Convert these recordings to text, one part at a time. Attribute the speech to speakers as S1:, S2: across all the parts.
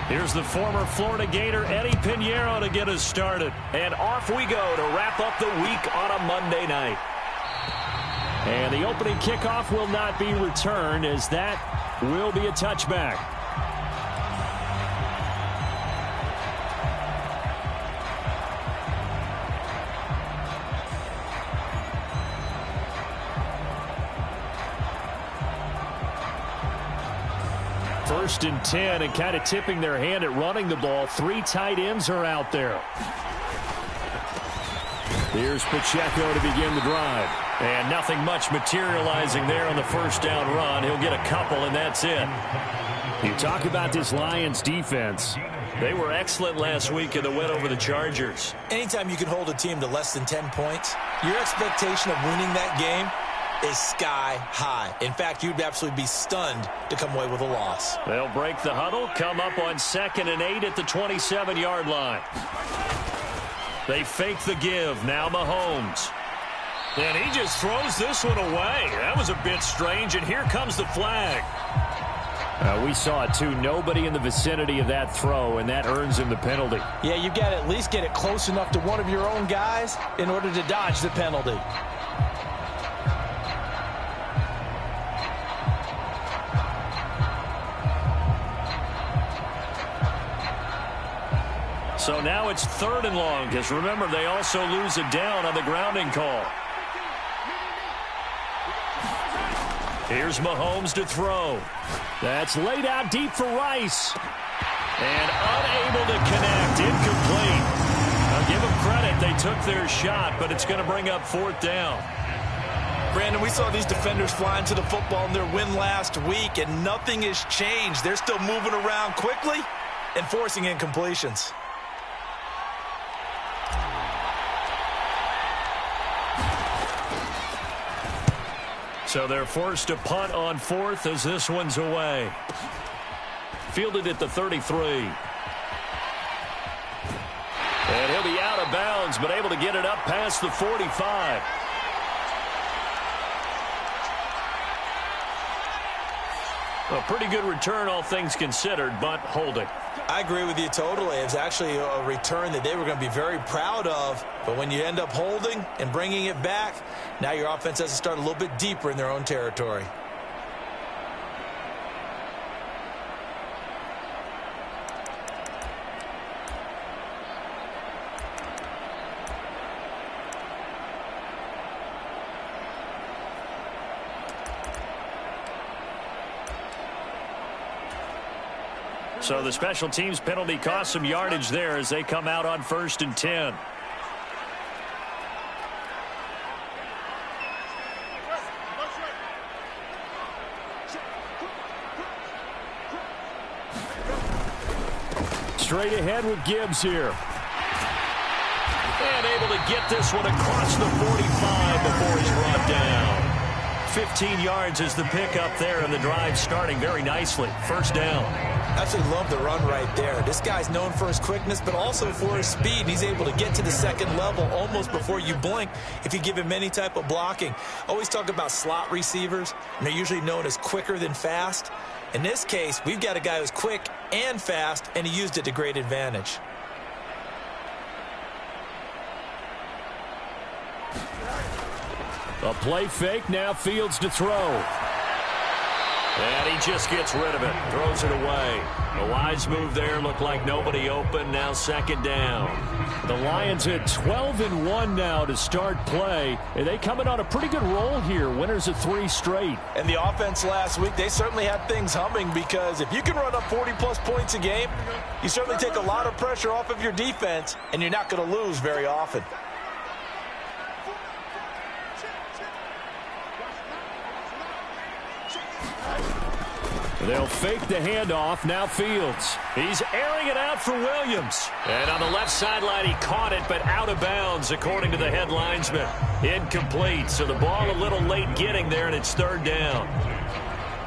S1: Here's the former Florida Gator Eddie Pinheiro to get us started. And off we go to wrap up the week on a Monday night. And the opening kickoff will not be returned, as that will be a touchback. First and 10, and kind of tipping their hand at running the ball. 3 tight ends are out there. Here's Pacheco to begin the drive. And nothing much materializing there on the first down run. He'll get a couple, and that's it. You talk about this Lions defense. They were excellent last week in the win over the Chargers.
S2: Anytime you can hold a team to less than 10 points, your expectation of winning that game is sky high. In fact, you'd absolutely be stunned to come away with a loss.
S1: They'll break the huddle, come up on 2nd and 8 at the 27-yard line. They fake the give. Now Mahomes. And he just throws this one away. That was a bit strange, and here comes the flag. We saw it, too. Nobody in the vicinity of that throw, and that earns him the penalty.
S2: Yeah, you've got to at least get it close enough to one of your own guys in order to dodge the penalty.
S1: So now it's 3rd and long, because remember, they also lose it down on the grounding call. Here's Mahomes to throw. That's laid out deep for Rice. And unable to connect. Incomplete. I'll give them credit. They took their shot, but it's going to bring up 4th down.
S2: Brandon, we saw these defenders flying to the football in their win last week, and nothing has changed. They're still moving around quickly and forcing incompletions.
S1: So they're forced to punt on 4th as this one's away. Fielded at the 33. And he'll be out of bounds, but able to get it up past the 45. A pretty good return, all things considered, but holding.
S2: I agree with you totally. It was actually a return that they were going to be very proud of. But when you end up holding and bringing it back, now your offense has to start a little bit deeper in their own territory.
S1: So the special teams penalty cost some yardage there as they come out on 1st and 10. Straight ahead with Gibbs here. And able to get this one across the 45 before he's brought down. 15 yards is the pickup there, and the drive starting very nicely. 1st down.
S2: Absolutely love the run right there. This guy's known for his quickness, but also for his speed. And he's able to get to the 2nd level almost before you blink if you give him any type of blocking. Always talk about slot receivers, and they're usually known as quicker than fast. In this case, we've got a guy who's quick and fast, and he used it to great advantage.
S1: A play fake, now Fields to throw. And he just gets rid of it, throws it away. A wise move there, looked like nobody open, now 2nd down. The Lions at 12-1 now to start play. And they coming on a pretty good roll here, winners of 3 straight.
S2: And the offense last week, they certainly had things humming, because if you can run up 40-plus points a game, you certainly take a lot of pressure off of your defense, and you're not going to lose very often.
S1: They'll fake the handoff. Now Fields. He's airing it out for Williams. And on the left sideline, he caught it, but out of bounds, according to the head linesman. Incomplete. So the ball a little late getting there, and it's 3rd down.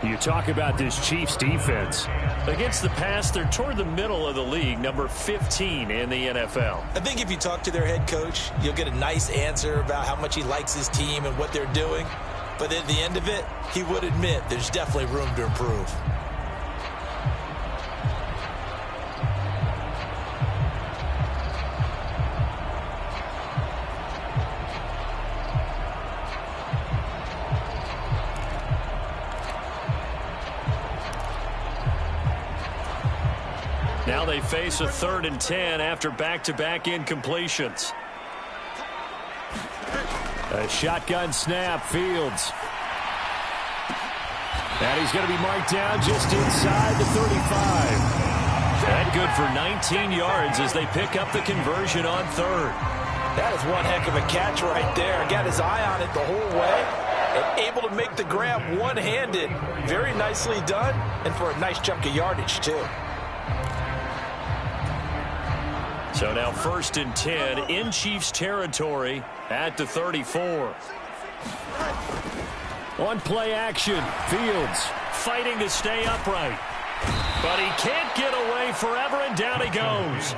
S1: You talk about this Chiefs defense. Against the pass, they're toward the middle of the league, number 15 in the NFL.
S2: I think if you talk to their head coach, you'll get a nice answer about how much he likes his team and what they're doing. But at the end of it, he would admit there's definitely room to improve.
S1: Now they face a 3rd and 10 after back-to-back incompletions. A shotgun snap, Fields. And he's going to be marked down just inside the 35. That good for 19 yards as they pick up the conversion on 3rd.
S2: That is one heck of a catch right there. Got his eye on it the whole way. And able to make the grab one-handed. Very nicely done. And for a nice chunk of yardage, too.
S1: So now 1st and 10 in Chiefs territory at the 34. On play action, Fields fighting to stay upright. But he can't get away forever, and down he goes.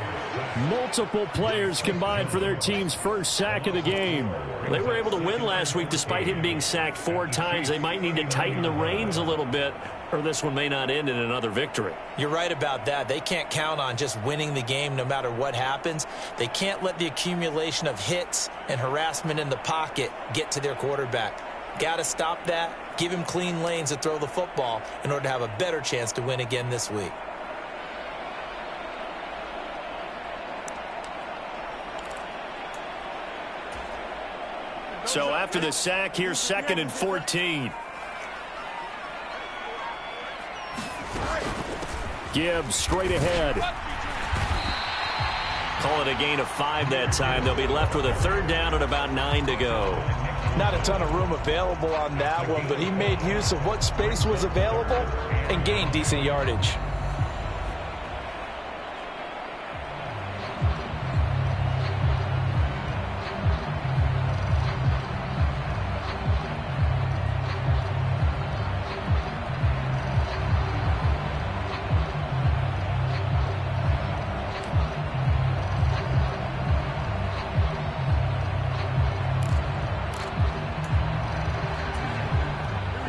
S1: Multiple players combined for their team's first sack of the game. They were able to win last week despite him being sacked 4 times. They might need to tighten the reins a little bit, or this one may not end in another victory.
S2: You're right about that. They can't count on just winning the game no matter what happens. They can't let the accumulation of hits and harassment in the pocket get to their quarterback. Got to stop that. Give him clean lanes to throw the football in order to have a better chance to win again this week.
S1: So after the sack, here's 2nd and 14. Gibbs straight ahead. Call it a gain of 5 that time. They'll be left with a 3rd down and about 9 to go.
S2: Not a ton of room available on that one, but he made use of what space was available and gained decent yardage.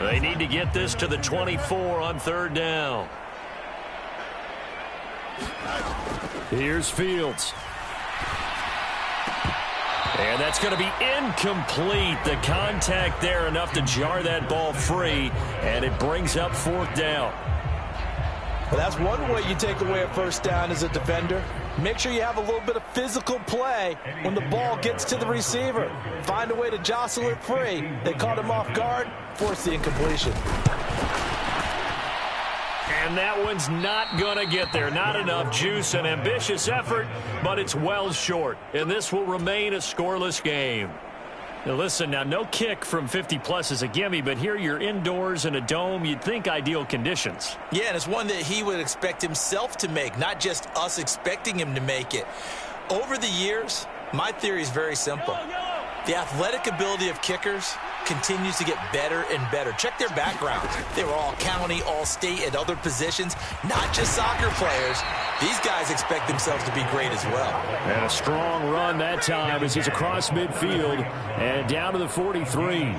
S1: They need to get this to the 24 on 3rd down. Here's Fields. And that's going to be incomplete. The contact there enough to jar that ball free, and it brings up 4th down.
S2: Well, that's one way you take away a 1st down as a defender. Make sure you have a little bit of physical play when the ball gets to the receiver. Find a way to jostle it free. They caught him off guard, forced the incompletion.
S1: And that one's not going to get there. Not enough juice, an ambitious effort, but it's well short. And this will remain a scoreless game. Now listen, now no kick from 50-plus is a gimme, but here you're indoors in a dome. You'd think ideal conditions.
S2: Yeah, and it's one that he would expect himself to make, not just us expecting him to make it. Over the years, my theory is very simple. The athletic ability of kickers continues to get better and better. Check their backgrounds. They were all county, all state, at other positions, not just soccer players. These guys expect themselves to be great as well.
S1: And a strong run that time as he's across midfield and down to the 43.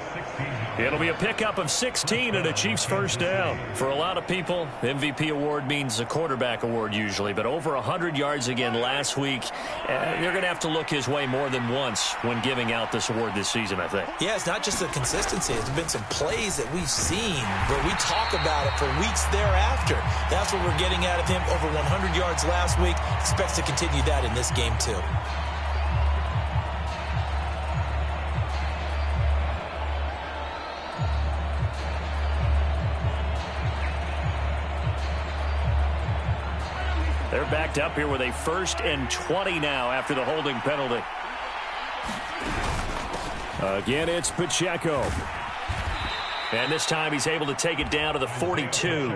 S1: It'll be a pickup of 16 and a Chiefs 1st down. For a lot of people, MVP award means a quarterback award usually, but over 100 yards again last week. They're going to have to look his way more than once when giving out this award this season, I think.
S2: Yeah, it's not just the consistency. There's been some plays that we've seen where we talk about it for weeks thereafter. That's what we're getting out of him. Over 100 yards last week. Expects to continue that in this game, too.
S1: They're backed up here with a 1st and 20 now after the holding penalty. Again, it's Pacheco. And this time he's able to take it down to the 42.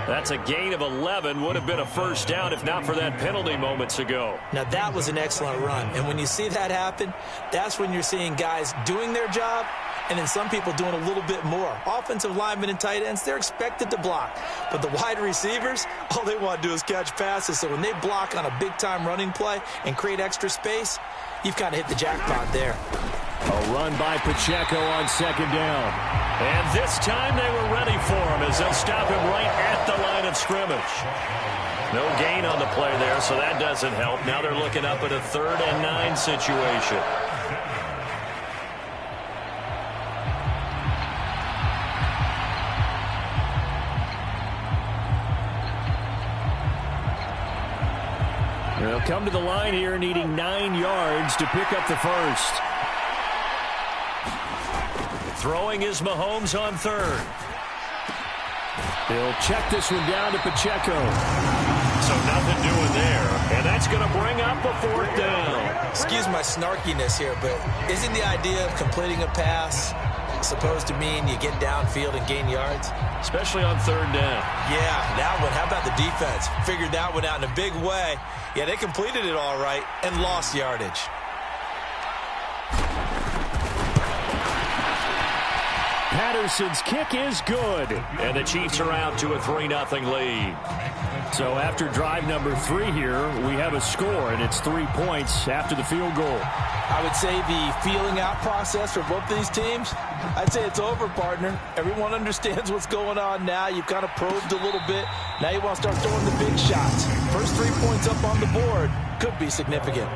S1: That's a gain of 11. Would have been a 1st down if not for that penalty moments ago.
S2: Now, that was an excellent run. And when you see that happen, that's when you're seeing guys doing their job and then some people doing a little bit more. Offensive linemen and tight ends, they're expected to block. But the wide receivers, all they want to do is catch passes. So when they block on a big-time running play and create extra space, you've kind of hit the jackpot there.
S1: A run by Pacheco on 2nd down. And this time they were ready for him as they'll stop him right at the line of scrimmage. No gain on the play there, so that doesn't help. Now they're looking up at a 3rd and 9 situation. They'll come to the line here needing 9 yards to pick up the first. Throwing is Mahomes on third. He'll check this one down to Pacheco. So nothing doing there. And that's going to bring up a 4th down.
S2: Excuse my snarkiness here, but isn't the idea of completing a pass supposed to mean you get downfield and gain yards?
S1: Especially on 3rd down.
S2: Yeah, that one. How about the defense? Figured that one out in a big way. Yeah, they completed it all right and lost yardage.
S1: Patterson's kick is good. And the Chiefs are out to a 3-0 lead. So after drive number 3 here, we have a score, and it's 3 points after the field goal.
S2: I would say the feeling out process for both these teams, I'd say it's over, partner. Everyone understands what's going on now. You've kind of probed a little bit. Now you want to start throwing the big shots. First 3 points up on the board could be significant.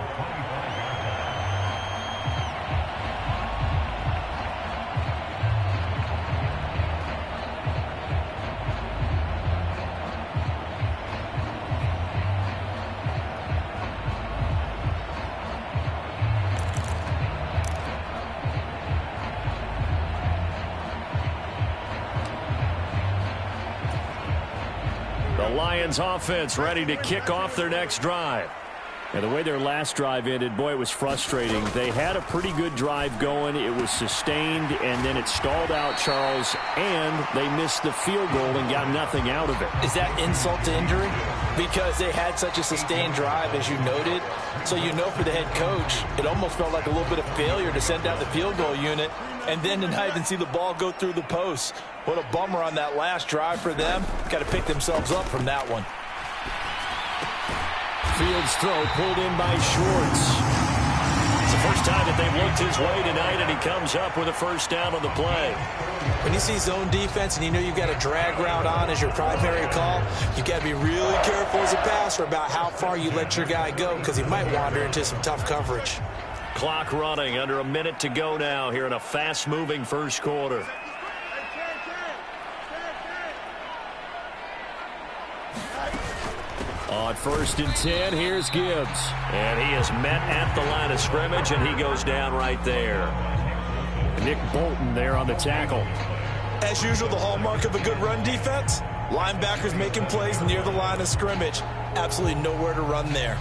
S1: Lions offense ready to kick off their next drive. And the way their last drive ended, boy, it was frustrating. They had a pretty good drive going. It was sustained, and then it stalled out, Charles, and they missed the field goal and got nothing out of it.
S2: Is that insult to injury? Because they had such a sustained drive, as you noted. So you know for the head coach, it almost felt like a little bit of failure to send down the field goal unit and then to not even see the ball go through the post. What a bummer on that last drive for them. Got to pick themselves up from that one.
S1: Fields throw pulled in by Schwartz. It's the first time that they've looked his way tonight, and he comes up with a 1st down on the play.
S2: When you see zone defense and you know you've got a drag route on as your primary call, you've got to be really careful as a passer about how far you let your guy go because he might wander into some tough coverage.
S1: Clock running, under a minute to go now here in a fast-moving first quarter. On 1st and 10, here's Gibbs. And he is met at the line of scrimmage, and he goes down right there. Nick Bolton there on the tackle.
S2: As usual, the hallmark of a good run defense, linebackers making plays near the line of scrimmage. Absolutely nowhere to run there.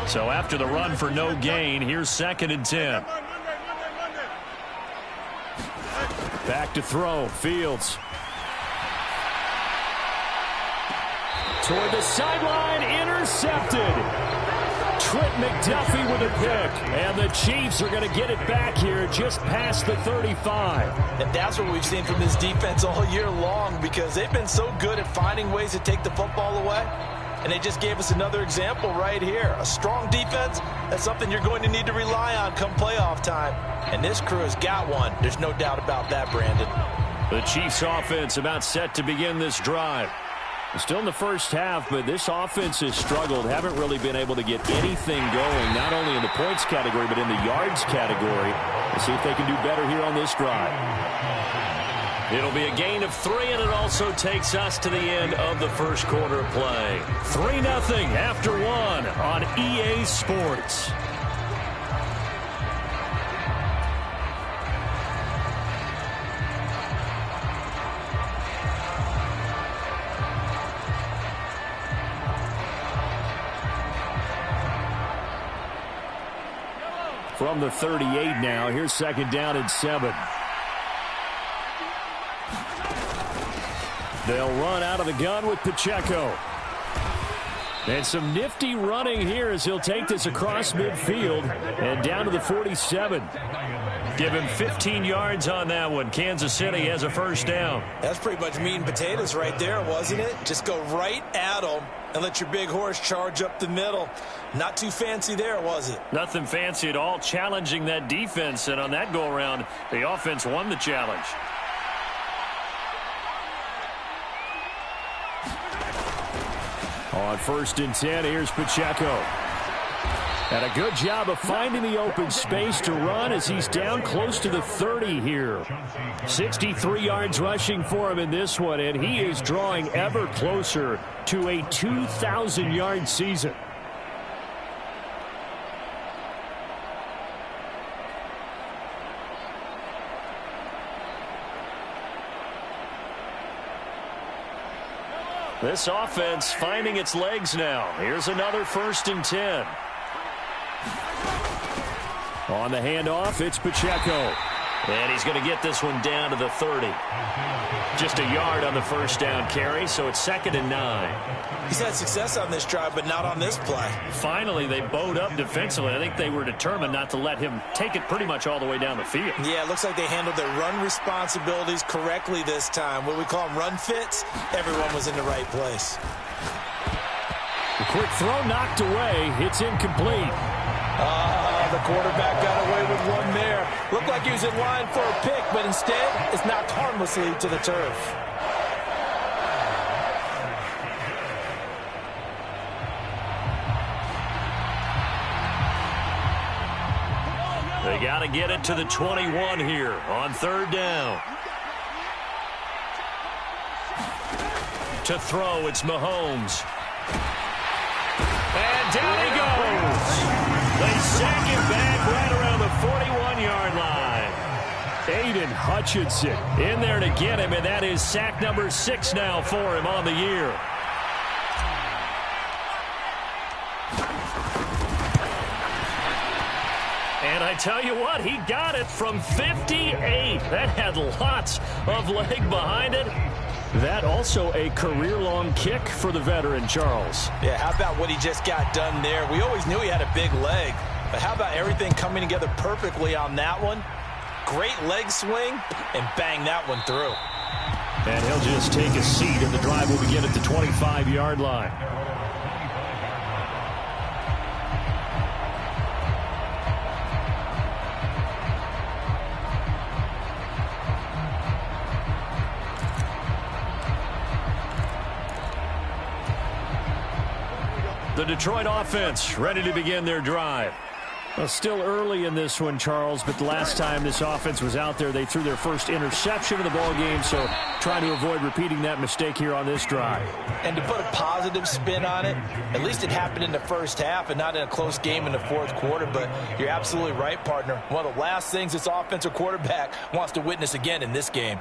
S1: So after the run for no gain, here's 2nd and 10. Back to throw. Fields. Toward the sideline. Intercepted. Trent McDuffie with a pick. And the Chiefs are going to get it back here just past the 35.
S2: And that's what we've seen from this defense all year long because they've been so good at finding ways to take the football away. And they just gave us another example right here. A strong defense, that's something you're going to need to rely on come playoff time. And this crew has got one. There's no doubt about that, Brandon.
S1: The Chiefs offense about set to begin this drive. Still in the first half, but this offense has struggled. Haven't really been able to get anything going, not only in the points category, but in the yards category. Let's see if they can do better here on this drive. It'll be a gain of 3, and it also takes us to the end of the first quarter play. 3-0 after 1 on EA Sports. From the 38 now, here's 2nd down and 7. They'll run out of the gun with Pacheco. And some nifty running here as he'll take this across midfield and down to the 47. Give him 15 yards on that one. Kansas City has a 1st down.
S2: That's pretty much meat and potatoes right there, wasn't it? Just go right at them and let your big horse charge up the middle. Not too fancy there, was it?
S1: Nothing fancy at all, challenging that defense. And on that go-around, the offense won the challenge. On 1st and 10, here's Pacheco. And a good job of finding the open space to run as he's down close to the 30 here. 63 yards rushing for him in this one, and he is drawing ever closer to a 2,000-yard season. This offense finding its legs now. Here's another 1st and 10. On the handoff, it's Pacheco. And he's going to get this one down to the 30. Just a yard on the first down carry, so it's 2nd and 9.
S2: He's had success on this drive, but not on this play.
S1: Finally, they bowed up defensively. I think they were determined not to let him take it pretty much all the way down the field.
S2: Yeah, it looks like they handled their run responsibilities correctly this time. What we call them run fits, everyone was in the right place.
S1: The quick throw knocked away. It's incomplete.
S2: The quarterback got away with one there. Looked like he was in line for a pick, but instead, it's knocked harmlessly to the turf.
S1: They got to get it to the 21 here on 3rd down. To throw, it's Mahomes. And down he goes. They sack him back right around the 41-yard line. Aiden Hutchinson in there to get him, and that is sack number 6 now for him on the year. And I tell you what, he got it from 58. That had lots of leg behind it. That also a career-long kick for the veteran, Charles.
S2: Yeah, how about what he just got done there? We always knew he had a big leg, but how about everything coming together perfectly on that one? Great leg swing, and bang that one through.
S1: And he'll just take a seat, and the drive will begin at the 25-yard line. The Detroit offense ready to begin their drive. Well, still early in this one, Charles, but the last time this offense was out there, they threw their first interception of the ball game, so trying to avoid repeating that mistake here on this drive.
S2: And to put a positive spin on it, at least it happened in the first half and not in a close game in the 4th quarter, but you're absolutely right, partner. One of the last things this offensive quarterback wants to witness again in this game.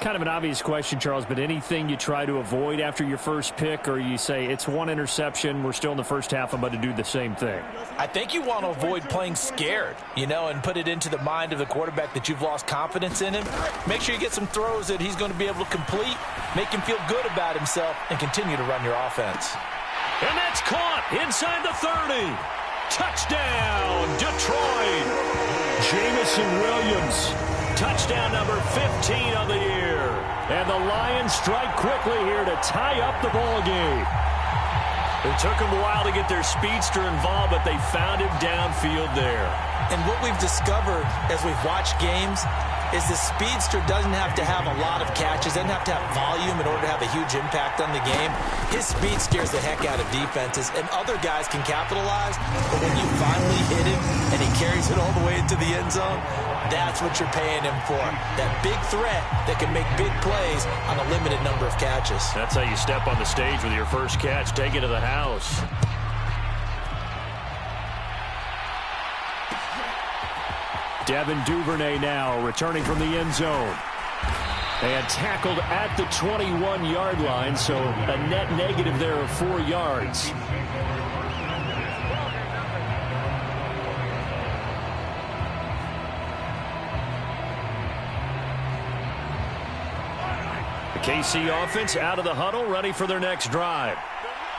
S1: Kind of an obvious question, Charles, but anything you try to avoid after your first pick, or you say it's one interception, we're still in the first half, I'm about to do the same thing?
S2: I think you want to avoid playing scared, and put it into the mind of the quarterback that you've lost confidence in him. Make sure you get some throws that he's going to be able to complete, make him feel good about himself, and continue to run your offense.
S1: And that's caught inside the 30. Touchdown, Detroit. Jamison Williams. Touchdown number 15 of the year. And the Lions strike quickly here to tie up the ball game. It took them a while to get their speedster involved, but they found him downfield there.
S2: And what we've discovered as we've watched games is the speedster doesn't have to have a lot of catches, doesn't have to have volume in order to have a huge impact on the game. His speed scares the heck out of defenses, and other guys can capitalize, but when you finally hit him and he carries it all the way into the end zone, that's what you're paying him for. That big threat that can make big plays on a limited number of catches.
S1: That's how you step on the stage with your first catch. Take it to the house. Devin Duvernay now returning from the end zone. And tackled at the 21-yard line, so a net negative there of 4 yards. The KC offense out of the huddle, ready for their next drive.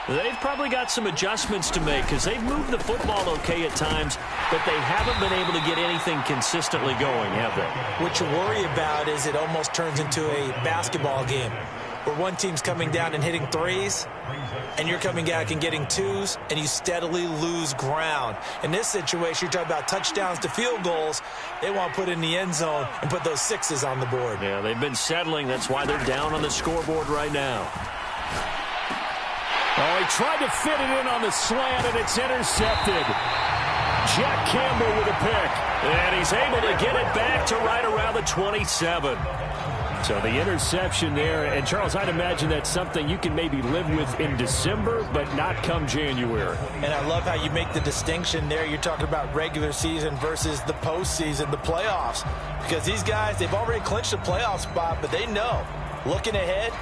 S1: They've probably got some adjustments to make because they've moved the football okay at times, but they haven't been able to get anything consistently going, have they?
S2: What you worry about is it almost turns into a basketball game where one team's coming down and hitting threes, and you're coming back and getting twos, and you steadily lose ground. In this situation, you're talking about touchdowns to field goals. They want to put in the end zone and put those sixes on the board.
S1: Yeah, they've been settling. That's why they're down on the scoreboard right now. Oh, he tried to fit it in on the slant, and it's intercepted. Jack Campbell with a pick. And he's able to get it back to right around the 27. So the interception there. And, Charles, I'd imagine that's something you can maybe live with in December, but not come January.
S2: And I love how you make the distinction there. You're talking about regular season versus the postseason, the playoffs. Because these guys, they've already clinched a playoff spot, but they know, looking ahead,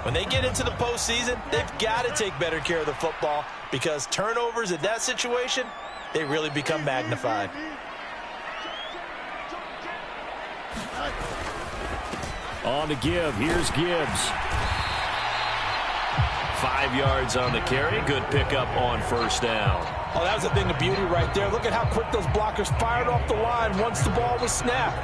S2: when they get into the postseason, they've got to take better care of the football because turnovers in that situation, they really become magnified.
S1: On the give, here's Gibbs. 5 yards on the carry. Good pickup on first down.
S2: Oh, that was a thing of beauty right there. Look at how quick those blockers fired off the line once the ball was snapped.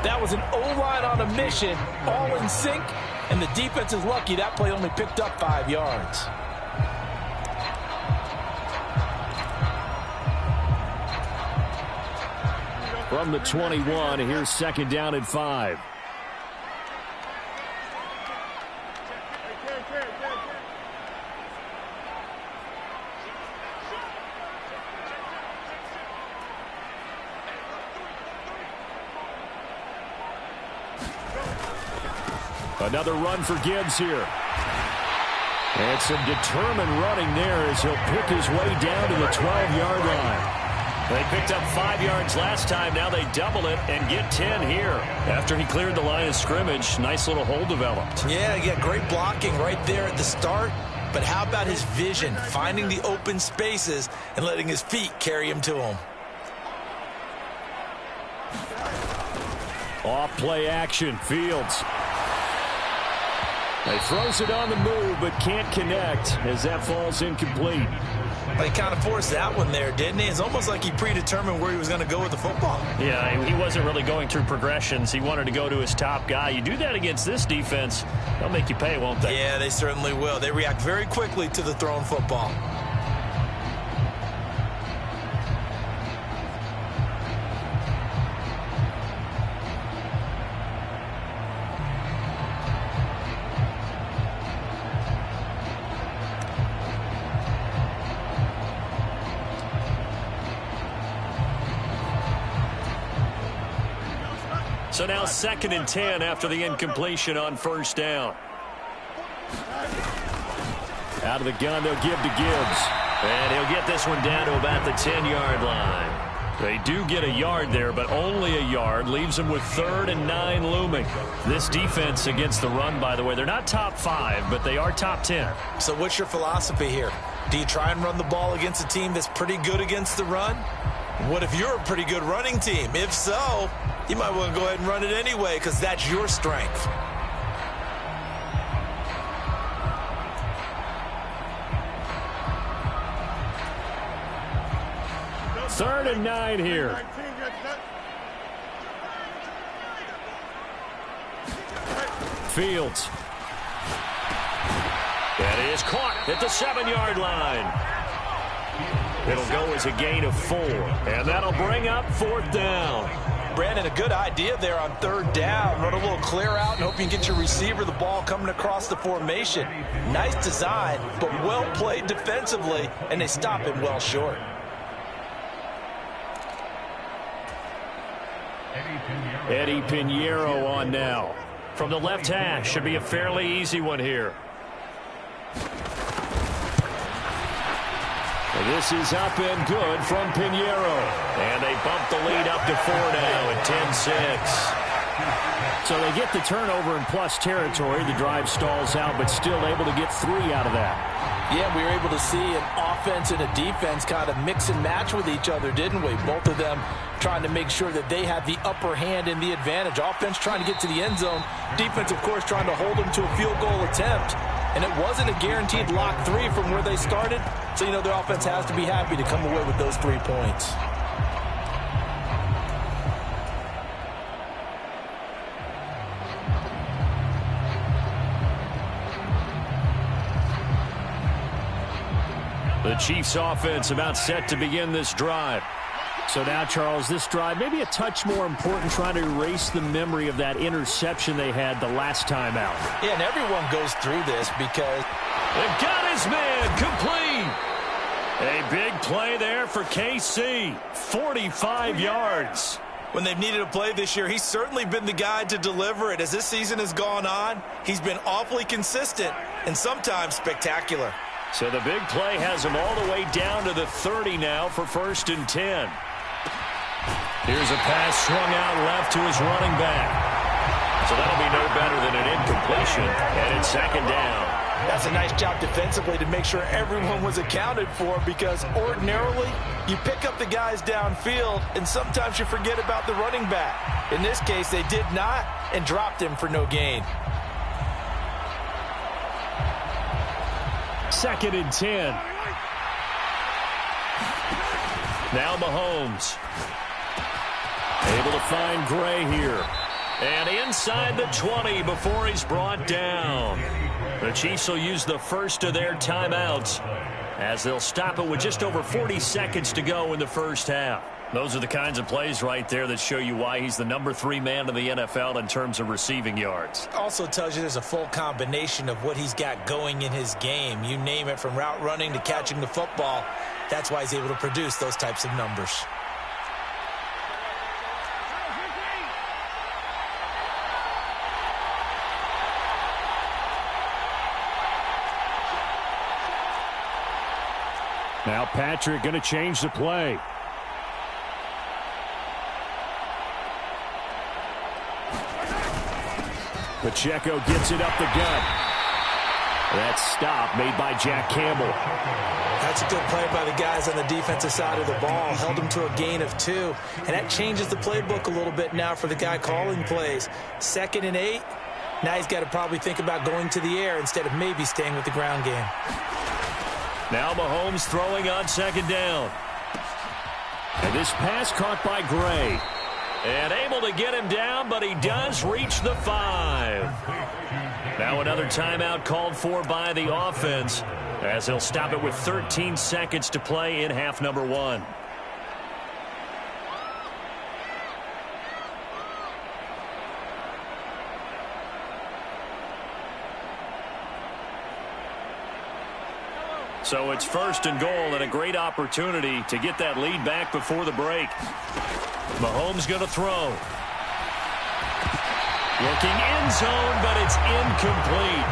S2: That was an O-line on a mission, all in sync, and the defense is lucky that play only picked up 5 yards.
S1: From the 21, here's second down and 5. Another run for Gibbs here. And some determined running there as he'll pick his way down to the 12-yard line. They picked up 5 yards last time. Now they double it and get 10 here. After he cleared the line of scrimmage, nice little hole developed.
S2: Yeah, he got great blocking right there at the start. But how about his vision, finding the open spaces and letting his feet carry him to him?
S1: Off play action, Fields. He throws it on the move, but can't connect as that falls incomplete.
S2: Well, he kind of forced that one there, didn't he? It's almost like he predetermined where he was going to go with the football.
S3: Yeah, he wasn't really going through progressions. He wanted to go to his top guy. You do that against this defense, they'll make you pay, won't they?
S2: Yeah, they certainly will. They react very quickly to the thrown football.
S1: So now 2nd and 10 after the incompletion on first down. Out of the gun, they'll give to Gibbs.
S3: And he'll get this one down to about the 10-yard line.
S1: They do get a yard there, but only a yard. Leaves them with 3rd and 9 looming. This defense against the run, by the way, they're not top 5, but they are top 10.
S2: So what's your philosophy here? Do you try and run the ball against a team that's pretty good against the run? What if you're a pretty good running team? If so, you might want to go ahead and run it anyway because that's your strength.
S1: Third and 9 here. Fields. That is caught at the 7-yard line. It'll go as a gain of 4, and that'll bring up 4th down.
S2: Brandon, a good idea there on 3rd down. Run a little clear out and hope you can get your receiver the ball coming across the formation. Nice design, but well played defensively, and they stop him well short.
S1: Eddie Pinheiro on now.
S3: From the left hash, should be a fairly easy one here.
S1: This is up and good from Pinheiro.
S3: And they bump the lead up to 4 now at 10-6.
S1: So they get the turnover in plus territory. The drive stalls out, but still able to get 3 out of that.
S2: Yeah, we were able to see an offense and a defense kind of mix and match with each other, didn't we? Both of them trying to make sure that they had the upper hand and the advantage. Offense trying to get to the end zone. Defense, of course, trying to hold them to a field goal attempt. And it wasn't a guaranteed lock 3 from where they started. So, you know, their offense has to be happy to come away with those 3 points.
S1: The Chiefs offense about set to begin this drive. So now, Charles, this drive maybe a touch more important, trying to erase the memory of that interception they had the last time out.
S2: Yeah, and everyone goes through this because
S1: They've got his man complete. A big play there for KC. 45 yards.
S2: When they've needed a play this year, he's certainly been the guy to deliver it. As this season has gone on, he's been awfully consistent and sometimes spectacular.
S1: So the big play has him all the way down to the 30 now for 1st and 10. Here's a pass swung out left to his running back. So that'll be no better than an incompletion, and it's 2nd down.
S2: That's a nice job defensively to make sure everyone was accounted for, because ordinarily you pick up the guys downfield and sometimes you forget about the running back. In this case, they did not and dropped him for no gain.
S1: 2nd and 10. Now Mahomes. Able to find Gray here. And inside the 20 before he's brought down. The Chiefs will use the first of their timeouts as they'll stop it with just over 40 seconds to go in the first half. Those are the kinds of plays right there that show you why he's the number 3 man in the NFL in terms of receiving yards.
S2: Also tells you there's a full combination of what he's got going in his game. You name it, from route running to catching the football. That's why he's able to produce those types of numbers.
S3: Now Patrick going to change the play. Pacheco gets it up the gut. That stop made by Jack Campbell.
S2: That's a good play by the guys on the defensive side of the ball. Held them to a gain of 2. And that changes the playbook a little bit now for the guy calling plays. 2nd and 8. Now he's got to probably think about going to the air instead of maybe staying with the ground game.
S1: Now Mahomes throwing on 2nd down. And this pass caught by Gray. And able to get him down, but he does reach the 5. Now another timeout called for by the offense, as he'll stop it with 13 seconds to play in half number 1. So it's 1st and goal, and a great opportunity to get that lead back before the break. Mahomes going to throw. Looking end zone, but it's incomplete.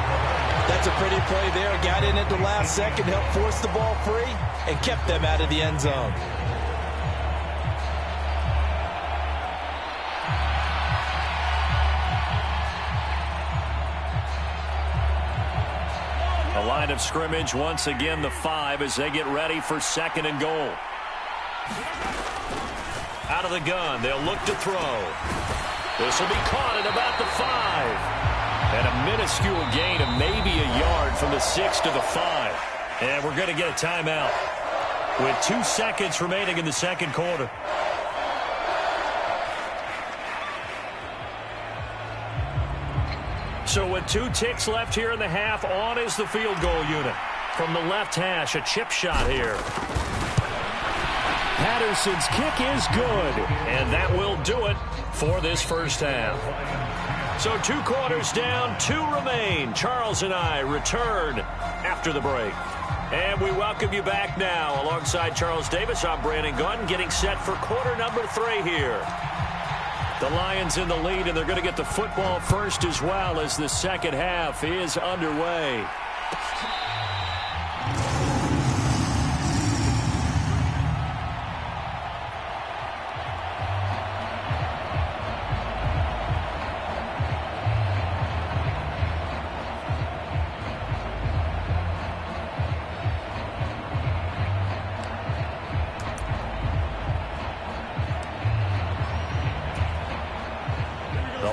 S2: That's a pretty play there. Got in at the last second, helped force the ball free, and kept them out of the end zone.
S1: The line of scrimmage, once again, the 5 as they get ready for 2nd and goal. Out of the gun, they'll look to throw. This will be caught at about the 5. And a minuscule gain of maybe a yard from the 6 to the 5. And we're going to get a timeout with 2 seconds remaining in the 2nd quarter. So with 2 ticks left here in the half, on is the field goal unit. From the left hash, a chip shot here. Patterson's kick is good, and that will do it for this first half. So 2 quarters down, 2 remain. Charles and I return after the break. And we welcome you back now. Alongside Charles Davis, I'm Brandon Gunn, getting set for quarter number 3 here. The Lions in the lead, and they're going to get the football first as well as the second half is underway.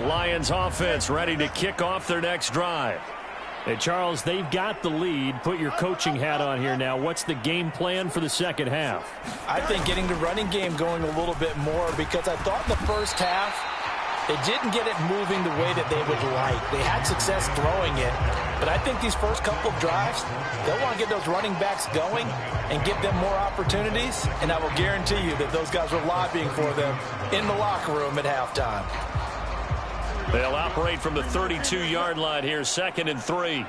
S1: Lions offense ready to kick off their next drive.
S3: Hey, Charles, they've got the lead. Put your coaching hat on here now. What's the game plan for the second half?
S2: I think getting the running game going a little bit more, because I thought in the first half they didn't get it moving the way that they would like. They had success throwing it, but I think these first couple of drives, they'll want to get those running backs going and give them more opportunities, and I will guarantee you that those guys were lobbying for them in the locker room at halftime.
S1: They'll operate from the 32-yard line here, 2nd and 3.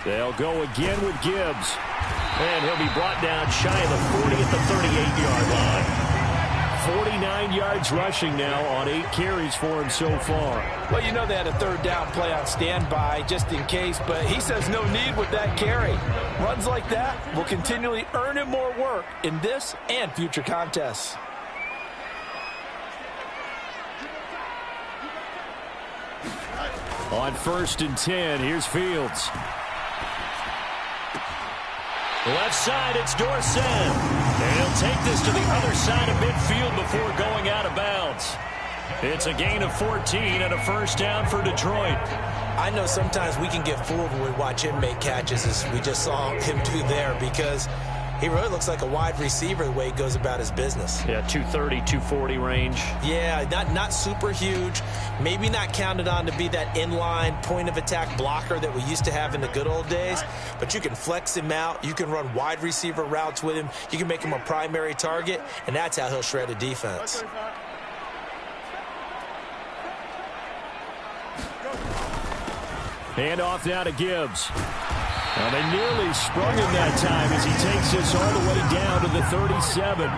S3: They'll go again with Gibbs. And he'll be brought down shy of the 40 at the 38-yard line. 49 yards rushing now on 8 carries for him so far.
S2: Well, you know they had a third down play on standby just in case, but he says no need with that carry. Runs like that will continually earn him more work in this and future contests.
S3: On 1st and 10, here's Fields.
S1: Left side, it's Dorsett. And he'll take this to the other side of midfield before going out of bounds. It's a gain of 14 and a first down for Detroit.
S2: I know sometimes we can get fooled when we watch him make catches, as we just saw him do there, because he really looks like a wide receiver the way he goes about his business.
S3: Yeah, 230, 240 range.
S2: Yeah, not super huge. Maybe not counted on to be that inline point-of-attack blocker that we used to have in the good old days. But you can flex him out. You can run wide receiver routes with him. You can make him a primary target, and that's how he'll shred a defense.
S3: Hand off now to Gibbs. Well, they nearly sprung him that time as he takes this all the way down to the 37.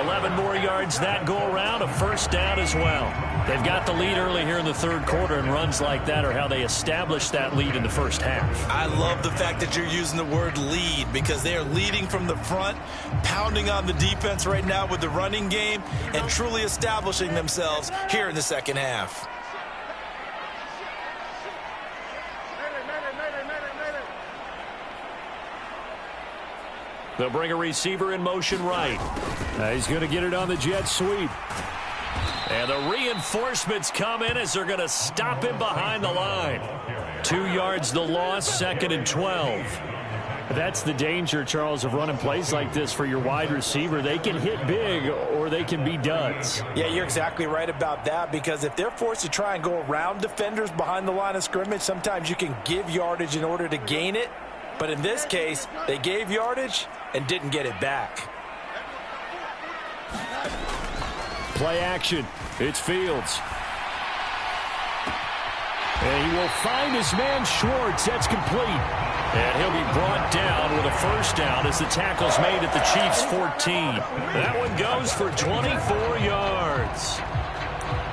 S1: 11 more yards that go around, a first down as well. They've got the lead early here in the third quarter, and runs like that are how they establish that lead in the first half.
S2: I love the fact that you're using the word lead, because they are leading from the front, pounding on the defense right now with the running game, and truly establishing themselves here in the second half.
S1: They'll bring a receiver in motion right.
S3: He's going to get it on the jet sweep.
S1: And the reinforcements come in as they're going to stop him behind the line. 2 yards the loss, 2nd and 12.
S3: That's the danger, Charles, of running plays like this for your wide receiver. They can hit big or they can be duds.
S2: Yeah, you're exactly right about that, because if they're forced to try and go around defenders behind the line of scrimmage, sometimes you can give yardage in order to gain it. But in this case, they gave yardage and didn't get it back.
S3: Play action. It's Fields. And he will find his man Schwartz. That's complete.
S1: And he'll be brought down with a first down as the tackle's made at the Chiefs' 14. That one goes for 24 yards.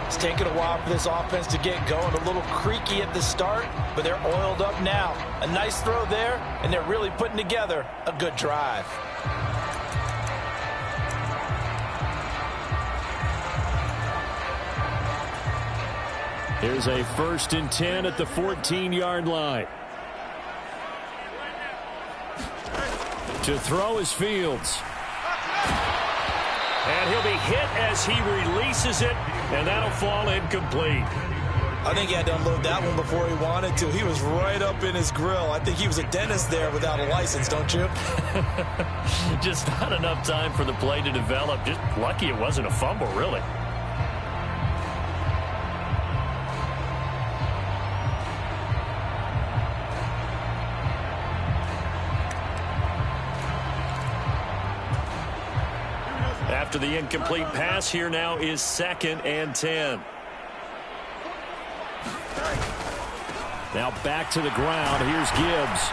S2: It's taken a while for this offense to get going. A little creaky at the start, but they're oiled up now. A nice throw there, and they're really putting together a good drive.
S3: Here's a 1st and 10 at the 14-yard line. To throw is Fields.
S1: And he'll be hit as he releases it, and that'll fall incomplete.
S2: I think he had to unload that one before he wanted to. He was right up in his grill. I think he was a dentist there without a license, don't you?
S1: Just not enough time for the play to develop. Just lucky it wasn't a fumble, really. After the incomplete pass, here now is 2nd and 10.
S3: Now back to the ground. Here's Gibbs.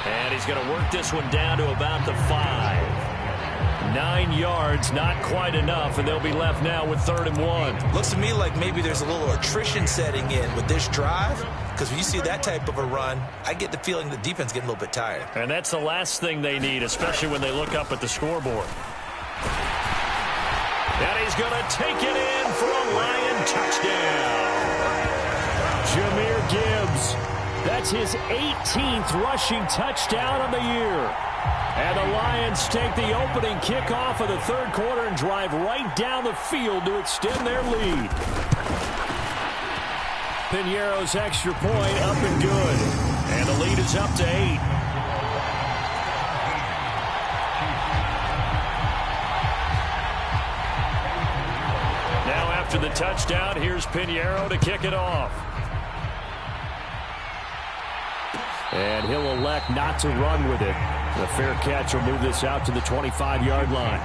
S1: And he's going to work this one down to about the 5. 9 yards, not quite enough, and they'll be left now with 3rd and 1.
S2: Looks to me like maybe there's a little attrition setting in with this drive, because when you see that type of a run, I get the feeling the defense getting a little bit tired.
S1: And that's the last thing they need, especially when they look up at the scoreboard. And he's going to take it in for a Lion touchdown.
S3: Jahmyr Gibbs. That's his 18th rushing touchdown of the year. And the Lions take the opening kickoff of the third quarter and drive right down the field to extend their lead. Piñeiro's extra point up and good.
S1: And the lead is up to 8. After the touchdown, here's Piñeiro to kick it off.
S3: And he'll elect not to run with it. The fair catch will move this out to the 25-yard line.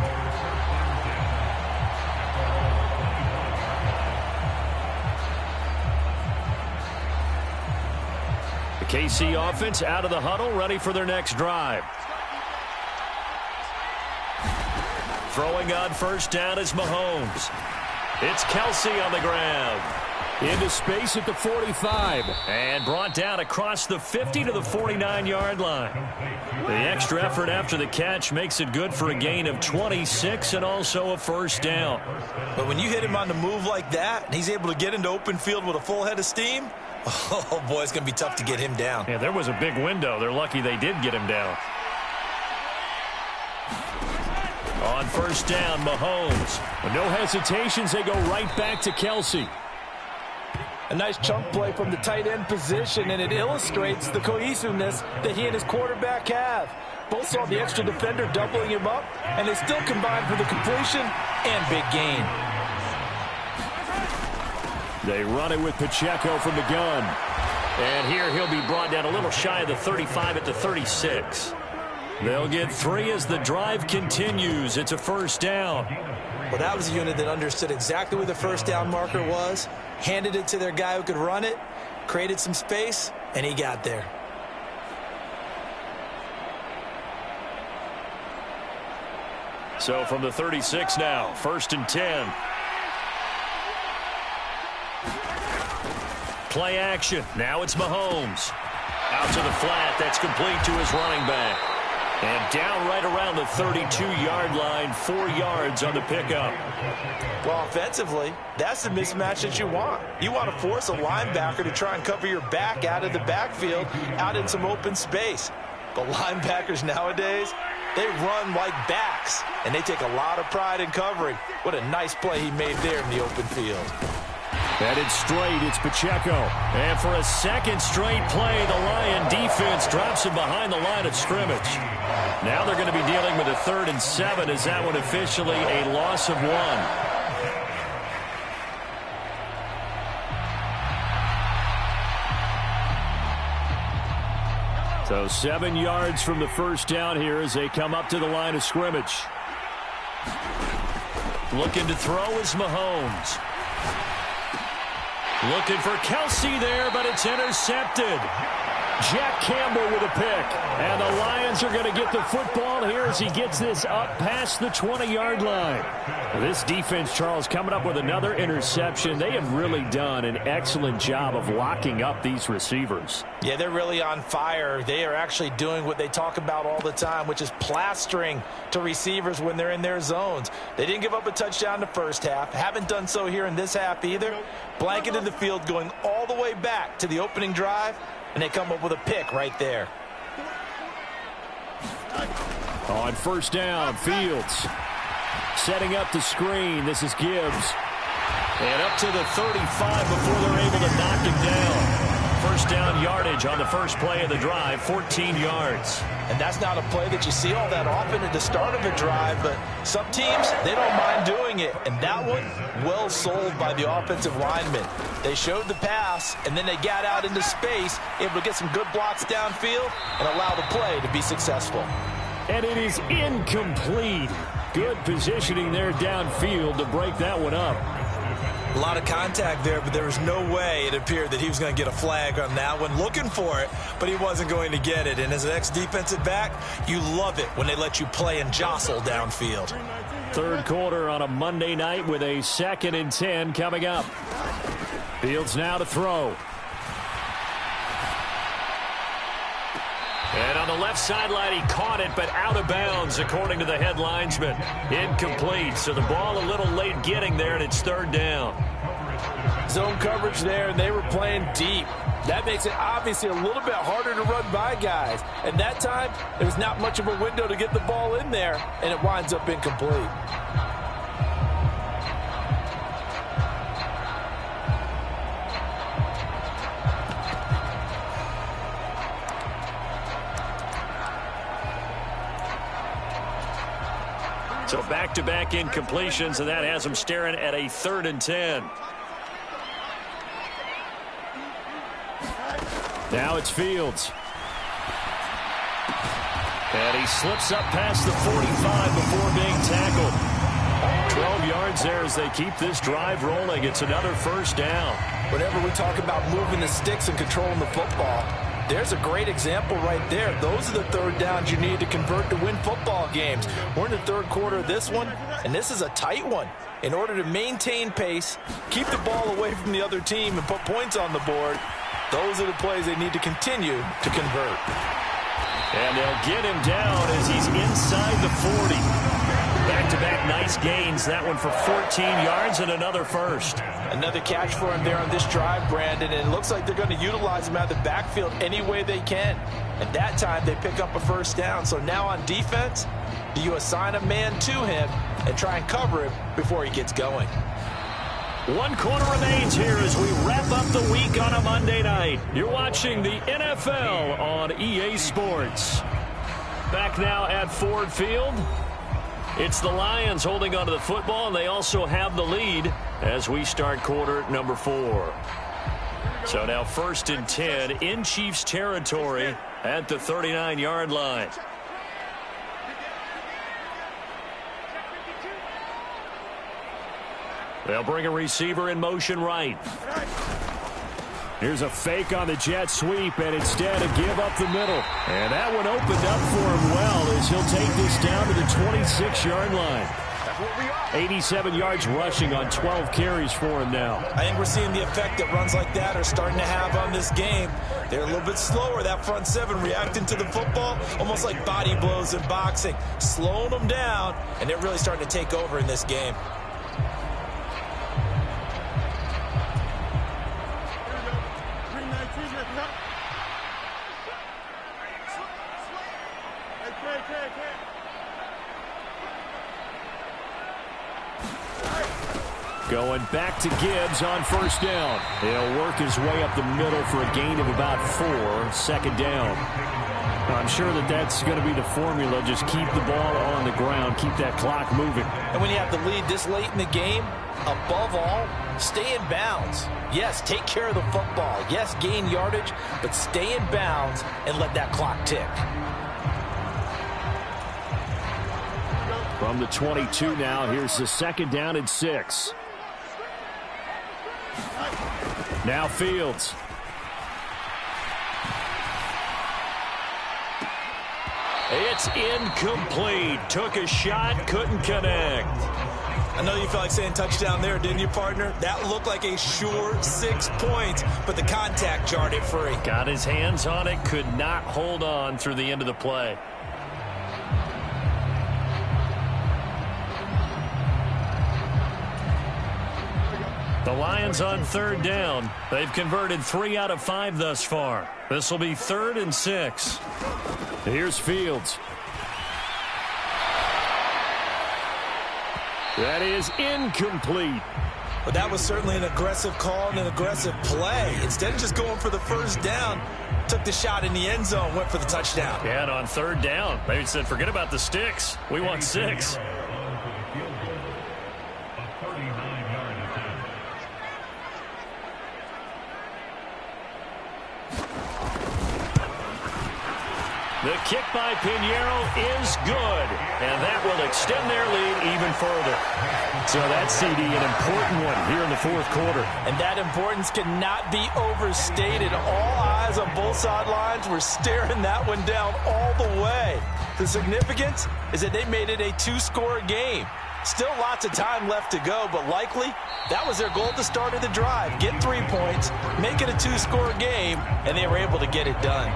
S3: The
S1: KC offense out of the huddle, ready for their next drive. Throwing on first down is Mahomes. It's Kelsey on the ground.
S3: Into space at the 45.
S1: And brought down across the 50 to the 49-yard line. The extra effort after the catch makes it good for a gain of 26 and also a first down.
S2: But when you hit him on the move like that, and he's able to get into open field with a full head of steam, oh, boy, it's going to be tough to get him down.
S1: Yeah, there was a big window. They're lucky they did get him down. On first down, Mahomes.
S3: With no hesitations, they go right back to Kelsey.
S4: A nice chunk play from the tight end position, and it illustrates the cohesiveness that he and his quarterback have. Both saw the extra defender doubling him up, and they still combined for the completion and big gain.
S3: They run it with Pacheco from the gun.
S1: And here he'll be brought down a little shy of the 35 at the 36. They'll get 3 as the drive continues. It's a first down.
S2: Well, that was a unit that understood exactly where the first down marker was, handed it to their guy who could run it, created some space, and he got there.
S1: So from the 36 now, first and 10. Play action. Now it's Mahomes. Out to the flat. That's complete to his running back. And down right around the 32-yard line, 4 yards on the pickup.
S2: Well, offensively, that's the mismatch that you want. You want to force a linebacker to try and cover your back out of the backfield, out in some open space. But linebackers nowadays, they run like backs, and they take a lot of pride in covering. What a nice play he made there in the open field.
S3: Headed straight, it's Pacheco.
S1: And for a second straight play, the Lion defense drops him behind the line of scrimmage. Now they're going to be dealing with a 3rd and 7. Is that one officially a loss of 1?
S3: So 7 yards from the first down here as they come up to the line of scrimmage.
S1: Looking to throw is Mahomes. Looking for Kelsey there, but it's intercepted.
S3: Jack Campbell with a pick. And the Lions are going to get the football here as he gets this up past the 20-yard line. This defense, Charles, coming up with another interception. They have really done an excellent job of locking up these receivers.
S2: Yeah, they're really on fire. They are actually doing what they talk about all the time, which is plastering to receivers when they're in their zones. They didn't give up a touchdown in the first half. Haven't done so here in this half either. Blanketed the field going all the way back to the opening drive, and they come up with a pick right there.
S3: On first down, Fields setting up the screen. This is Gibbs.
S1: And up to the 35 before they're able to knock him down. First down yardage on the first play of the drive, 14 yards.
S2: And that's not a play that you see all that often at the start of a drive, but some teams, they don't mind doing it. And that one, well sold by the offensive lineman. They showed the pass, and then they got out into space, able to get some good blocks downfield and allow the play to be successful.
S3: And it is incomplete. Good positioning there downfield to break that one up.
S2: A lot of contact there, but there was no way it appeared that he was going to get a flag on that one. Looking for it, but he wasn't going to get it. And as an ex-defensive back, you love it when they let you play and jostle downfield.
S3: Third quarter on a Monday night with a 2nd and 10 coming up. Fields now to throw.
S1: And on the left sideline, he caught it, but out of bounds, according to the head linesman. Incomplete, so the ball a little late getting there, and it's 3rd down.
S4: Zone coverage there, and they were playing deep. That makes it obviously a little bit harder to run by guys. And that time, there was not much of a window to get the ball in there, and it winds up incomplete.
S1: So back-to-back incompletions, and that has them staring at a 3rd and 10.
S3: Now it's Fields.
S1: And he slips up past the 45 before being tackled. 12 yards there as they keep this drive rolling. It's another first down.
S4: Whenever we talk about moving the sticks and controlling the football, There's a great example right there. Those are the third downs you need to convert to win football games. We're in the third quarter of this one, and this is a tight one. In order to maintain pace, keep the ball away from the other team, and put points on the board, those are the plays they need to continue to convert.
S3: And they'll get him down as he's inside the 40. Back-to-back nice gains. That one for 14 yards and another first.
S4: Another catch for him there on this drive, Brandon, and it looks like they're going to utilize him out of the backfield any way they can. And that time they pick up a first down. So now on defense, do you assign a man to him and try and cover him before he gets going?
S3: 1 quarter remains here as we wrap up the week on a Monday night. You're watching the NFL on EA Sports. Back now at Ford Field. It's the Lions holding onto the football, and they also have the lead as we start quarter number 4. So now 1st and 10 in Chiefs territory at the 39-yard line. They'll bring a receiver in motion right. Here's a fake on the jet sweep, and instead a give up the middle. And that one opened up for him well as he'll take this down to the 26-yard line. 87 yards rushing on 12 carries for him now.
S2: I think we're seeing the effect that runs like that are starting to have on this game. They're a little bit slower, that front seven, reacting to the football, almost like body blows in boxing, slowing them down, and they're really starting to take over in this game.
S3: Going back to Gibbs on first down. He'll work his way up the middle for a gain of about 4, 2nd down. I'm sure that's going to be the formula. Just keep the ball on the ground, keep that clock moving.
S4: And when you have the lead this late in the game, above all, stay in bounds. Yes, take care of the football. Yes, gain yardage, but stay in bounds and let that clock tick.
S3: From the 22 now, here's the 2nd down and 6. Now Fields. It's incomplete. Took a shot, couldn't connect.
S2: I know you felt like saying touchdown there, didn't you, partner? That looked like a sure 6 points, but the contact jarred it free.
S3: Got his hands on it, could not hold on through the end of the play. The Lions on 3rd down. They've converted 3 out of 5 thus far. This will be 3rd and 6. Here's Fields. That is incomplete.
S2: But that was certainly an aggressive call and an aggressive play. Instead of just going for the first down, took the shot in the end zone, went for the touchdown.
S3: Yeah, and on 3rd down, they said, forget about the sticks. We want 6. The kick by Pinheiro is good, and that will extend their lead even further. So that CD, an important one here in the 4th quarter.
S4: And that importance cannot be overstated. All eyes on both sidelines were staring that one down all the way. The significance is that they made it a 2-score game. Still lots of time left to go, but likely that was their goal at the start of the drive. Get 3 points, make it a 2-score game, and they were able to get it done.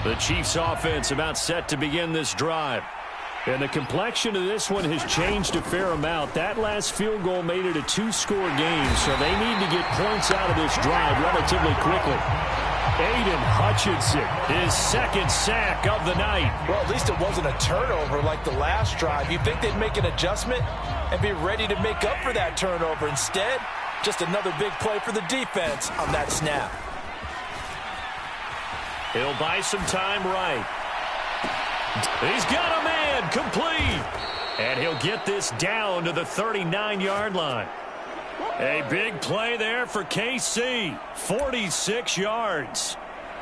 S3: The Chiefs offense about set to begin this drive. And the complexion of this one has changed a fair amount. That last field goal made it a 2-score game, so they need to get points out of this drive relatively quickly. Aiden Hutchinson, his 2nd sack of the night.
S4: Well, at least it wasn't a turnover like the last drive. You'd think they'd make an adjustment and be ready to make up for that turnover. Instead, just another big play for the defense on that snap.
S3: He'll buy some time right. He's got a man complete. And he'll get this down to the 39-yard line. A big play there for KC. 46 yards.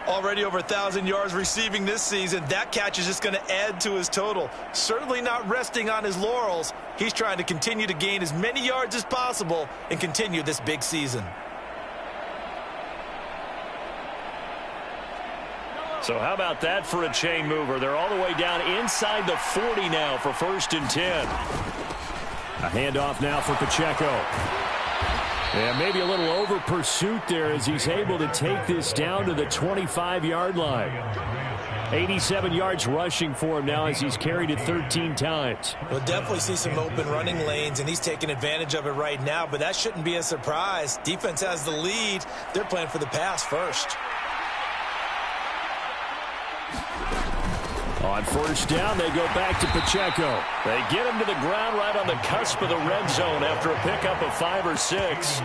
S2: Already over 1,000 yards receiving this season. That catch is just going to add to his total. Certainly not resting on his laurels. He's trying to continue to gain as many yards as possible and continue this big season.
S3: So how about that for a chain mover? They're all the way down inside the 40 now for 1st and 10. A handoff now for Pacheco. And maybe a little over pursuit there as he's able to take this down to the 25-yard line. 87 yards rushing for him now as he's carried it 13 times.
S2: We'll definitely see some open running lanes, and he's taking advantage of it right now, but that shouldn't be a surprise. Defense has the lead. They're playing for the pass first.
S3: On 1st down, they go back to Pacheco. They get him to the ground right on the cusp of the red zone after a pickup of 5 or 6.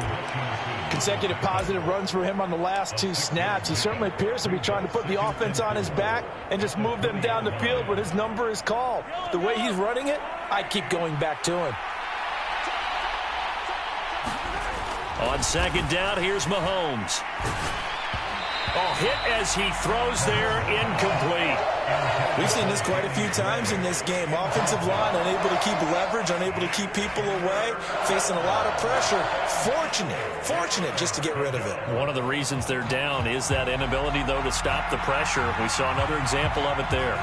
S4: Consecutive positive runs for him on the last 2 snaps. He certainly appears to be trying to put the offense on his back and just move them down the field when his number is called. The way he's running it, I keep going back to him.
S3: On 2nd down, here's Mahomes. Oh, hit as he throws there, incomplete.
S2: We've seen this quite a few times in this game. Offensive line unable to keep leverage, unable to keep people away, facing a lot of pressure. Fortunate just to get rid of it.
S1: One of the reasons they're down is that inability, though, to stop the pressure. We saw another example of it there.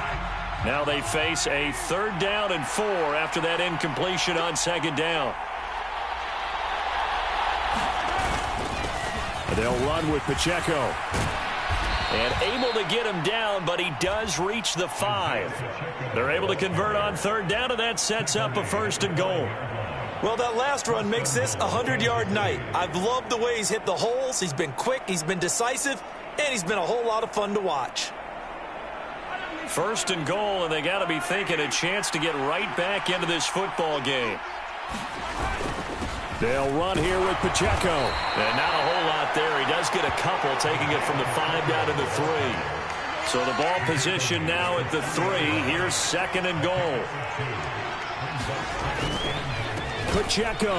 S1: Now they face a 3rd down and 4 after that incompletion on 2nd down. They'll run with Pacheco. And able to get him down, but he does reach the 5. They're able to convert on 3rd down, and that sets up a 1st and goal.
S2: Well, that last run makes this a 100-yard night. I've loved the way he's hit the holes. He's been quick, he's been decisive, and he's been a whole lot of fun to watch.
S1: 1st and goal, and they got to be thinking a chance to get right back into this football game.
S3: They'll run here with Pacheco.
S1: And not a whole lot there. He does get a couple, taking it from the 5 down to the 3. So the ball position now at the 3. Here's 2nd and goal.
S3: Pacheco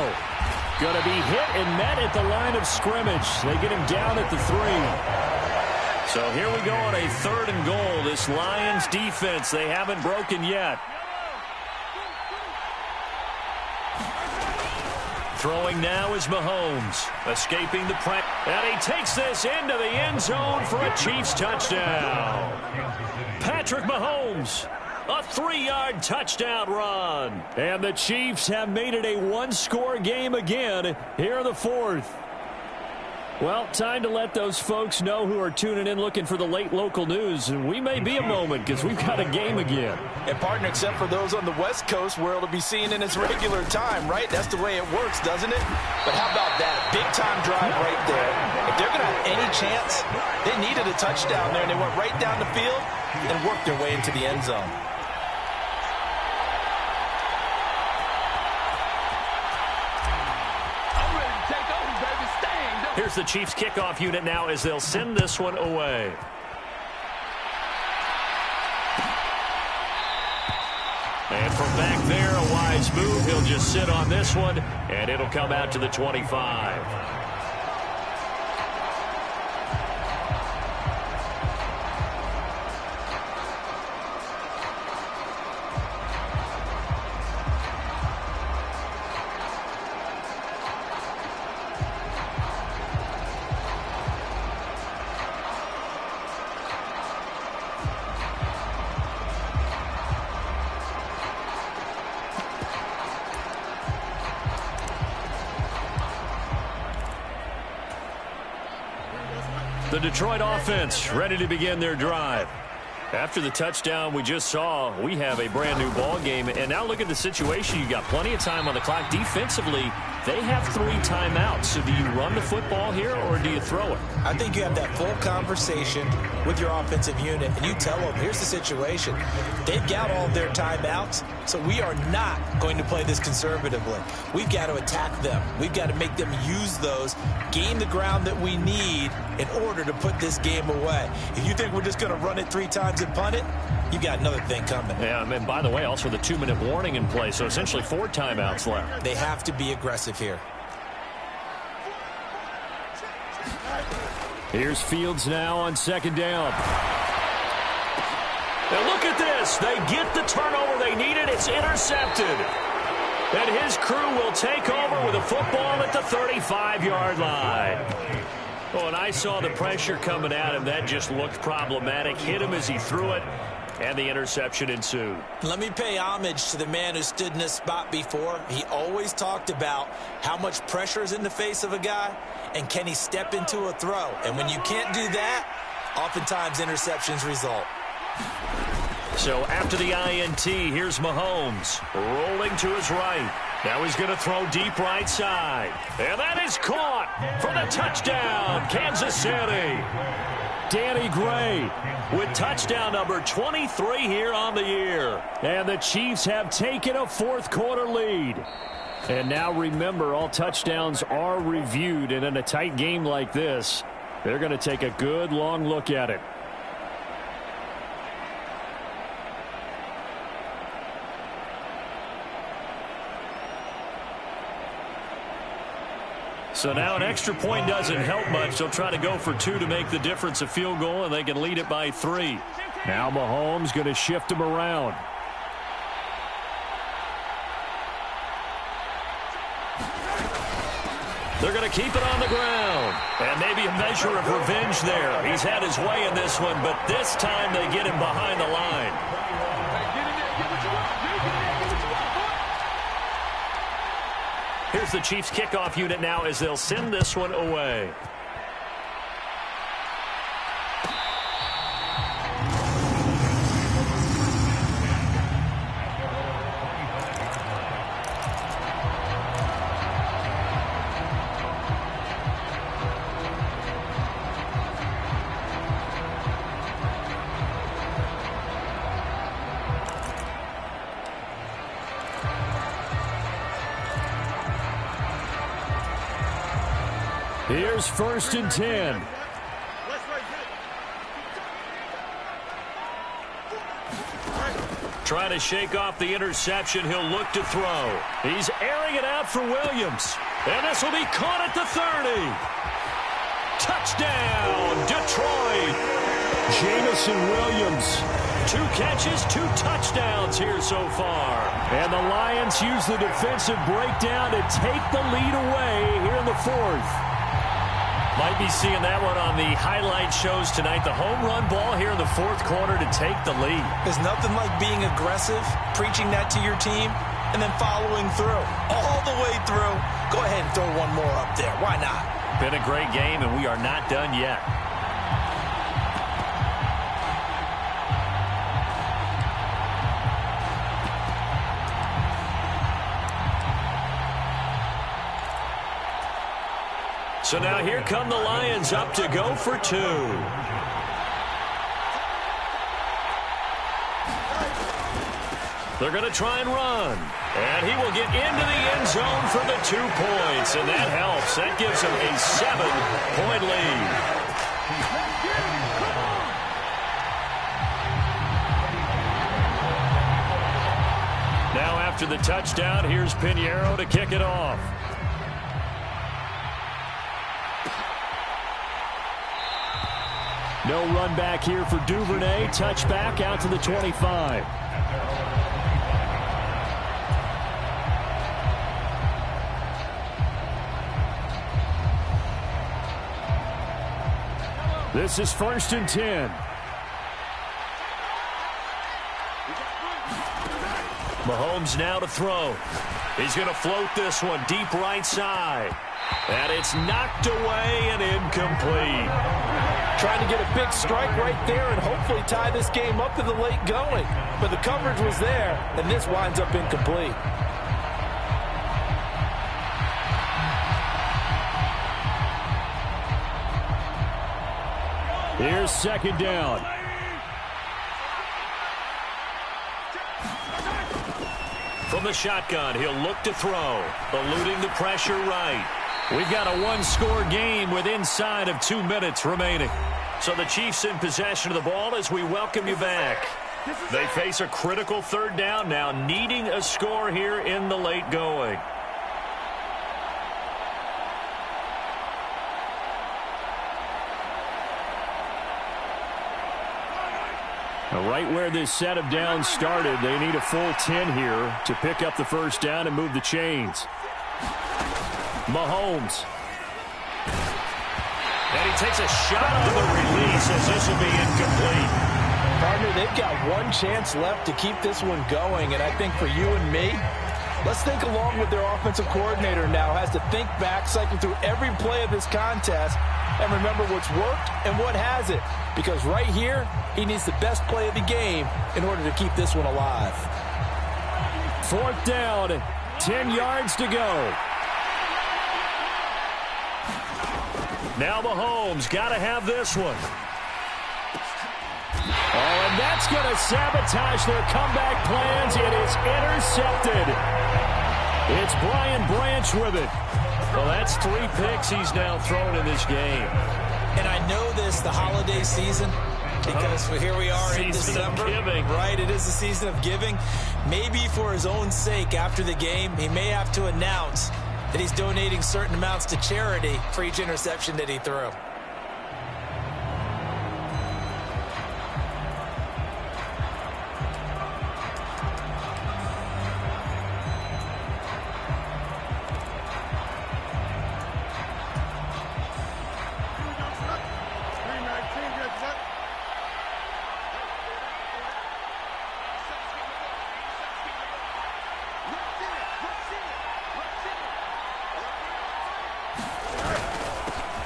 S3: going to be hit and met at the line of scrimmage. They get him down at the 3.
S1: So here we go on a 3rd and goal. This Lions defense, they haven't broken yet. Throwing now is Mahomes, escaping the press, and he takes this into the end zone for a Chiefs touchdown. Patrick Mahomes, a 3-yard touchdown run.
S3: And the Chiefs have made it a 1-score game again here in the 4th. Well, time to let those folks know who are tuning in looking for the late local news. And we may be a moment because we've got a game again.
S4: And, partner, except for those on the West Coast where it'll be seen in its regular time, right? That's the way it works, doesn't it? But how about that? Big-time drive right there. If they're going to have any chance, they needed a touchdown there, and they went right down the field and worked their way into the end zone.
S1: Here's the Chiefs kickoff unit now as they'll send this one away. And from back there, a wise move. He'll just sit on this one, and it'll come out to the 25. The Detroit offense ready to begin their drive. After the touchdown we just saw, we have a brand new ball game. And now look at the situation. You got plenty of time on the clock. Defensively, they have 3 timeouts. So do you run the football here or do you throw it?
S2: I think you have that full conversation with your offensive unit, and you tell them, here's the situation. They've got all their timeouts, so we are not going to play this conservatively. We've got to attack them. We've got to make them use those, gain the ground that we need in order to put this game away. If you think we're just going to run it 3 times and punt it, you got another thing coming.
S1: Yeah, and by the way, also the 2-minute warning in play, so essentially 4 timeouts left.
S2: They have to be aggressive here.
S3: Here's Fields now on second down.
S1: Now look at this. They get the turnover they needed. It's intercepted. And his crew will take over with a football at the 35-yard line. Oh, and I saw the pressure coming at him. That just looked problematic. Hit him as he threw it, and the interception ensued.
S2: Let me pay homage to the man who stood in this spot before. He always talked about how much pressure is in the face of a guy, and can he step into a throw. And when you can't do that, oftentimes interceptions result.
S1: So after the INT, here's Mahomes rolling to his right. Now he's going to throw deep right side. And that is caught for the touchdown, Kansas City.
S3: Danny Gray
S1: With touchdown number 23 here on the year.
S3: And the Chiefs have taken a fourth-quarter lead. And now remember, all touchdowns are reviewed. And in a tight game like this, they're going to take a good long look at it.
S1: So now an extra point doesn't help much. They'll try to go for 2 to make the difference a field goal, and they can lead it by 3.
S3: Now Mahomes going to shift him around.
S1: They're going to keep it on the ground. And maybe a measure of revenge there. He's had his way in this one, but this time they get him behind the line. Here's the Chiefs kickoff unit now as they'll send this one away.
S3: Here's 1st and 10.
S1: Trying to shake off the interception. He'll look to throw. He's airing it out for Williams. And this will be caught at the 30. Touchdown, Detroit.
S3: Jamison Williams.
S1: 2 catches, 2 touchdowns here so far.
S3: And the Lions use the defensive breakdown to take the lead away here in the 4th.
S1: Might be seeing that one on the highlight shows tonight. The home run ball here in the 4th quarter to take the lead.
S2: There's nothing like being aggressive, preaching that to your team, and then following through. All the way through. Go ahead and throw one more up there. Why not?
S1: Been a great game, and we are not done yet. So now here come the Lions up to go for 2. They're going to try and run. And he will get into the end zone for the 2 points. And that helps. That gives him a 7-point lead. Now after the touchdown, here's Pinheiro to kick it off.
S3: No run back here for Duvernay. Touchback out to the 25. This is 1st and 10.
S1: Mahomes now to throw. He's going to float this one deep right side. And it's knocked away and incomplete.
S4: Trying to get a big strike right there and hopefully tie this game up in the late going. But the coverage was there, and this winds up incomplete.
S3: Here's 2nd down.
S1: From the shotgun, he'll look to throw. Eluding the pressure right. We've got a 1-score game with inside of 2 minutes remaining. So the Chiefs in possession of the ball as we welcome you back. They face a critical 3rd down now, needing a score here in the late going.
S3: Right where this set of downs started, they need a full 10 here to pick up the first down and move the chains. Mahomes.
S1: And he takes a shot on the release as this will be incomplete.
S4: Partner, they've got one chance left to keep this one going, and I think for you and me, let's think along with their offensive coordinator now. Has to think back, cycle through every play of this contest, and remember what's worked and what hasn't. Because right here, he needs the best play of the game in order to keep this one alive.
S3: 4th down, 10 yards to go.
S1: Now Mahomes got to have this one.
S3: Oh, and that's going to sabotage their comeback plans. It is intercepted. It's Brian Branch with it.
S1: Well, that's 3 picks he's now thrown in this game.
S2: And I know this, the holiday season, because here we are in December. Right, it is the season of giving. Maybe for his own sake, after the game, he may have to announce that he's donating certain amounts to charity for each interception that he threw.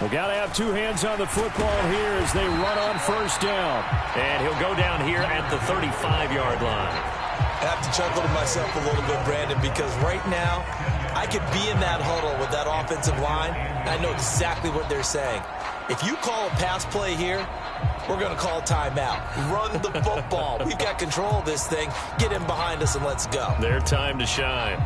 S3: They got to have 2 hands on the football here as they run on first down.
S1: And he'll go down here at the 35-yard line.
S2: I have to chuckle to myself a little bit, Brandon, because right now I could be in that huddle with that offensive line. I know exactly what they're saying. If you call a pass play here, we're going to call timeout. Run the football. We've got control of this thing. Get in behind us and let's go.
S1: Their time to shine.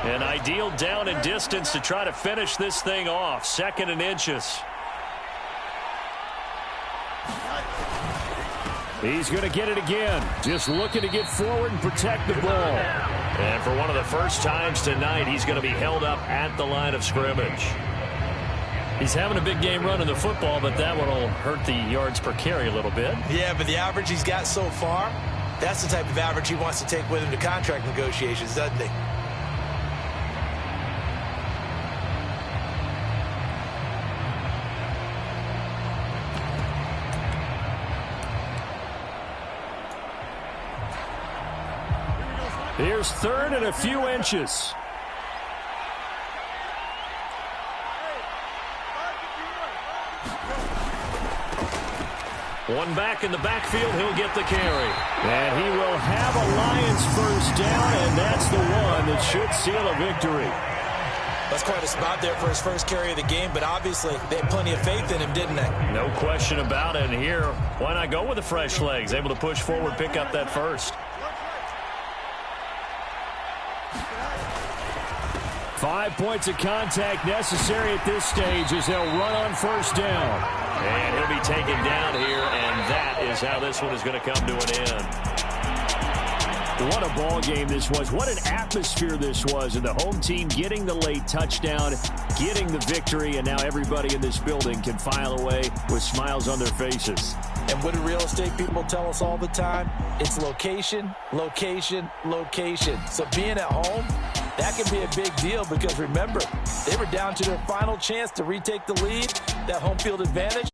S1: An ideal down and distance to try to finish this thing off. 2nd and inches.
S3: He's going to get it again. Just looking to get forward and protect the ball.
S1: And for one of the first times tonight, he's going to be held up at the line of scrimmage. He's having a big game running the football, but that one will hurt the yards per carry a little bit.
S2: Yeah, but the average he's got so far, that's the type of average he wants to take with him to contract negotiations, doesn't he?
S3: Here's 3rd and a few inches.
S1: One back in the backfield, he'll get the carry.
S3: And he will have a Lions first down, and that's the one that should seal a victory.
S2: That's quite a spot there for his first carry of the game, but obviously they had plenty of faith in him, didn't they?
S1: No question about it. And here, why not go with the fresh legs? Able to push forward, pick up that first.
S3: 5 points of contact necessary at this stage as they'll run on first down.
S1: And he'll be taken down here, and that is how this one is going to come to an end.
S3: What a ball game this was. What an atmosphere this was. And the home team getting the late touchdown, getting the victory, and now everybody in this building can file away with smiles on their faces.
S4: And what do real estate people tell us all the time? It's location, location, location. So being at home, that can be a big deal because remember, they were down to their final chance to retake the lead, that home field advantage.